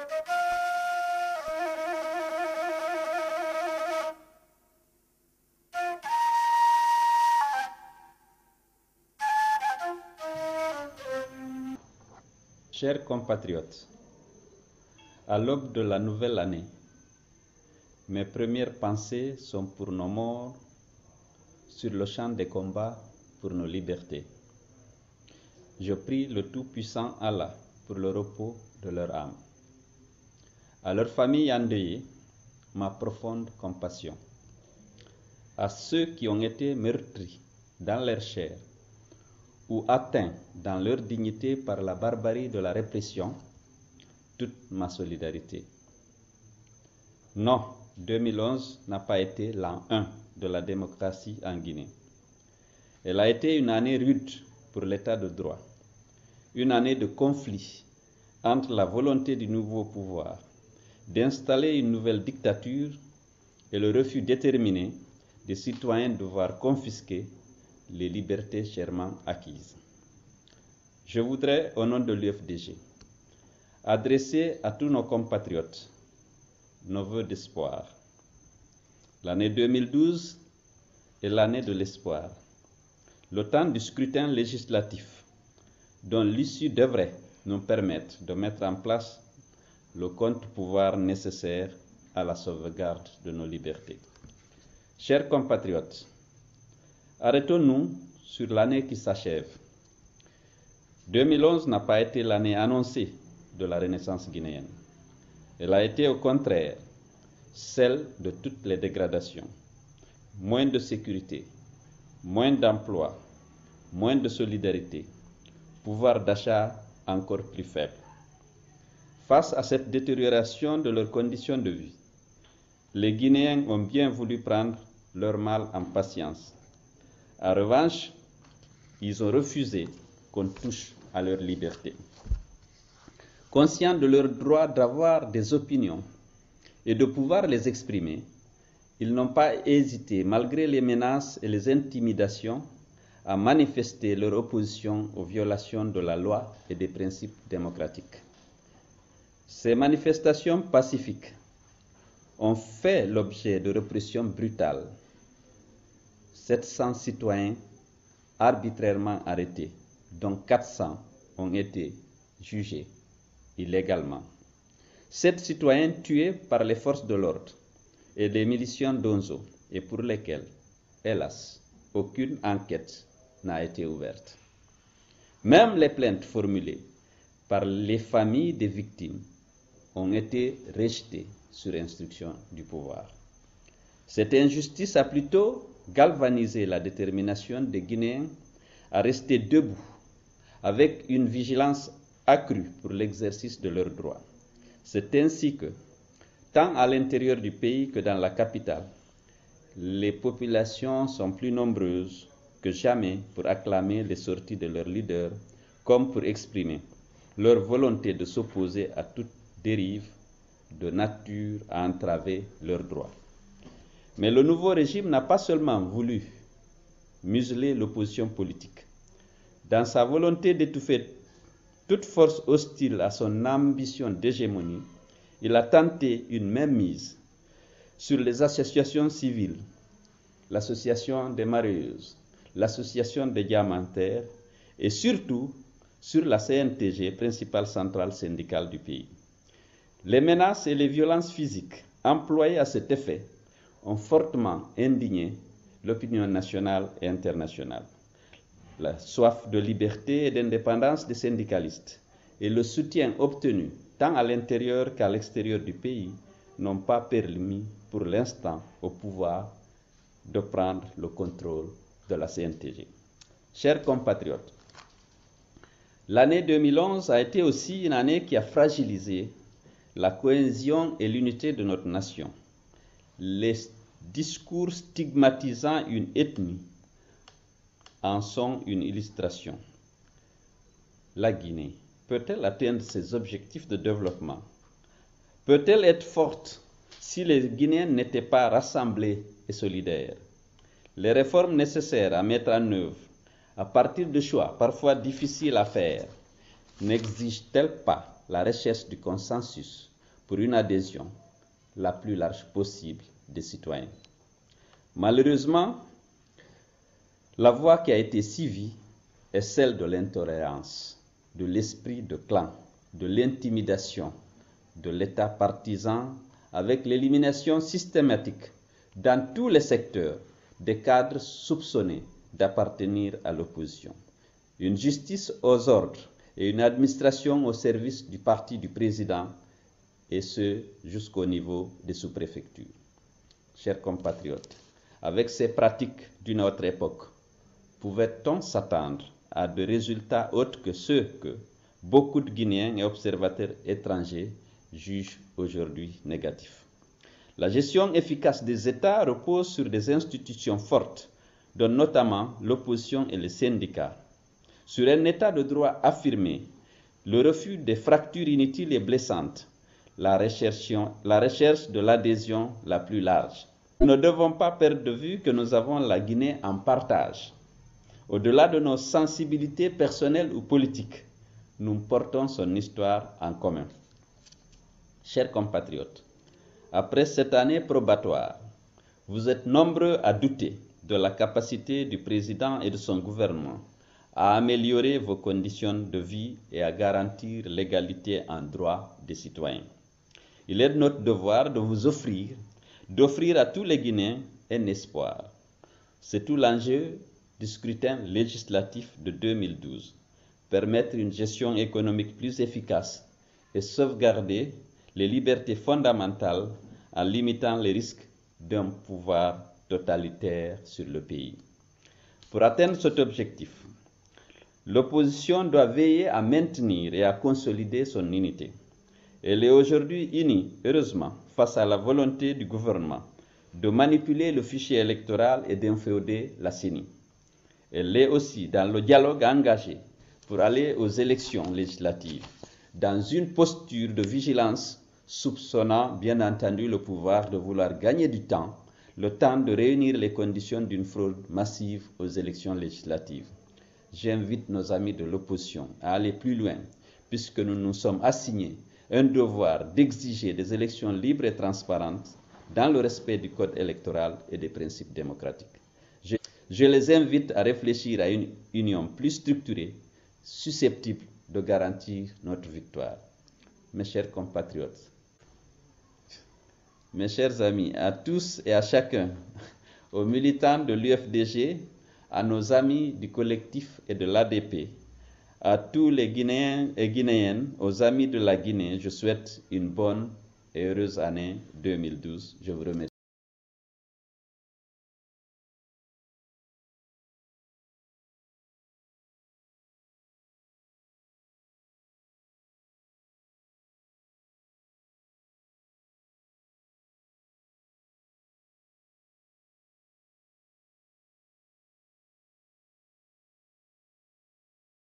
Chers compatriotes, à l'aube de la nouvelle année, mes premières pensées sont pour nos morts sur le champ des combats pour nos libertés. Je prie le Tout-Puissant Allah pour le repos de leur âme. À leurs familles endeuillées, ma profonde compassion. À ceux qui ont été meurtris dans leur chair ou atteints dans leur dignité par la barbarie de la répression, toute ma solidarité. Non, 2011 n'a pas été l'an 1 de la démocratie en Guinée. Elle a été une année rude pour l'état de droit, une année de conflit entre la volonté du nouveau pouvoir d'installer une nouvelle dictature et le refus déterminé des citoyens de voir confisquer les libertés chèrement acquises. Je voudrais, au nom de l'UFDG, adresser à tous nos compatriotes nos vœux d'espoir. L'année 2012 est l'année de l'espoir, le temps du scrutin législatif, dont l'issue devrait nous permettre de mettre en place le contre-pouvoir nécessaire à la sauvegarde de nos libertés. Chers compatriotes, arrêtons-nous sur l'année qui s'achève. 2011 n'a pas été l'année annoncée de la Renaissance guinéenne. Elle a été au contraire celle de toutes les dégradations. Moins de sécurité, moins d'emplois, moins de solidarité, pouvoir d'achat encore plus faible. Face à cette détérioration de leurs conditions de vie, les Guinéens ont bien voulu prendre leur mal en patience. En revanche, ils ont refusé qu'on touche à leur liberté. Conscients de leur droit d'avoir des opinions et de pouvoir les exprimer, ils n'ont pas hésité, malgré les menaces et les intimidations, à manifester leur opposition aux violations de la loi et des principes démocratiques. Ces manifestations pacifiques ont fait l'objet de répressions brutales. 700 citoyens arbitrairement arrêtés, dont 400 ont été jugés illégalement. 7 citoyens tués par les forces de l'ordre et les miliciens d'Onzo, et pour lesquels, hélas, aucune enquête n'a été ouverte. Même les plaintes formulées par les familles des victimes ont été rejetées sur instruction du pouvoir. Cette injustice a plutôt galvanisé la détermination des Guinéens à rester debout avec une vigilance accrue pour l'exercice de leurs droits. C'est ainsi que, tant à l'intérieur du pays que dans la capitale, les populations sont plus nombreuses que jamais pour acclamer les sorties de leurs leaders, comme pour exprimer leur volonté de s'opposer à toute dérive de nature à entraver leurs droits. Mais le nouveau régime n'a pas seulement voulu museler l'opposition politique. Dans sa volonté d'étouffer toute force hostile à son ambition d'hégémonie, il a tenté une mainmise sur les associations civiles, l'association des mareyeuses, l'association des diamantaires et surtout sur la CNTG, principale centrale syndicale du pays. Les menaces et les violences physiques employées à cet effet ont fortement indigné l'opinion nationale et internationale. La soif de liberté et d'indépendance des syndicalistes et le soutien obtenu tant à l'intérieur qu'à l'extérieur du pays n'ont pas permis pour l'instant au pouvoir de prendre le contrôle de la CNTG. Chers compatriotes, l'année 2011 a été aussi une année qui a fragilisé la cohésion et l'unité de notre nation. Les discours stigmatisant une ethnie en sont une illustration. La Guinée peut-elle atteindre ses objectifs de développement? Peut-elle être forte si les Guinéens n'étaient pas rassemblés et solidaires? Les réformes nécessaires à mettre en œuvre à partir de choix parfois difficiles à faire n'exigent-elles pas la recherche du consensus pour une adhésion la plus large possible des citoyens. Malheureusement, la voie qui a été suivie est celle de l'intolérance, de l'esprit de clan, de l'intimidation, de l'État partisan, avec l'élimination systématique dans tous les secteurs des cadres soupçonnés d'appartenir à l'opposition. Une justice aux ordres et une administration au service du parti du président, et ce jusqu'au niveau des sous-préfectures. Chers compatriotes, avec ces pratiques d'une autre époque, pouvait-on s'attendre à des résultats autres que ceux que beaucoup de Guinéens et observateurs étrangers jugent aujourd'hui négatifs? La gestion efficace des États repose sur des institutions fortes, dont notamment l'opposition et les syndicats, sur un État de droit affirmé, le refus des fractures inutiles et blessantes, la recherche de l'adhésion la plus large. Nous ne devons pas perdre de vue que nous avons la Guinée en partage. Au-delà de nos sensibilités personnelles ou politiques, nous portons son histoire en commun. Chers compatriotes, après cette année probatoire, vous êtes nombreux à douter de la capacité du président et de son gouvernement à améliorer vos conditions de vie et à garantir l'égalité en droit des citoyens. Il est de notre devoir de vous d'offrir à tous les Guinéens un espoir. C'est tout l'enjeu du scrutin législatif de 2012, permettre une gestion économique plus efficace et sauvegarder les libertés fondamentales en limitant les risques d'un pouvoir totalitaire sur le pays. Pour atteindre cet objectif, l'opposition doit veiller à maintenir et à consolider son unité. Elle est aujourd'hui unie, heureusement, face à la volonté du gouvernement de manipuler le fichier électoral et d'inféoder la CENI. Elle est aussi dans le dialogue engagé pour aller aux élections législatives, dans une posture de vigilance soupçonnant bien entendu le pouvoir de vouloir gagner du temps, le temps de réunir les conditions d'une fraude massive aux élections législatives. J'invite nos amis de l'opposition à aller plus loin, puisque nous nous sommes assignés un devoir d'exiger des élections libres et transparentes dans le respect du code électoral et des principes démocratiques. Je les invite à réfléchir à une union plus structurée, susceptible de garantir notre victoire. Mes chers compatriotes, mes chers amis, à tous et à chacun, aux militants de l'UFDG, à nos amis du collectif et de l'ADP, à tous les Guinéens et Guinéennes, aux amis de la Guinée, je souhaite une bonne et heureuse année 2012. Je vous remercie.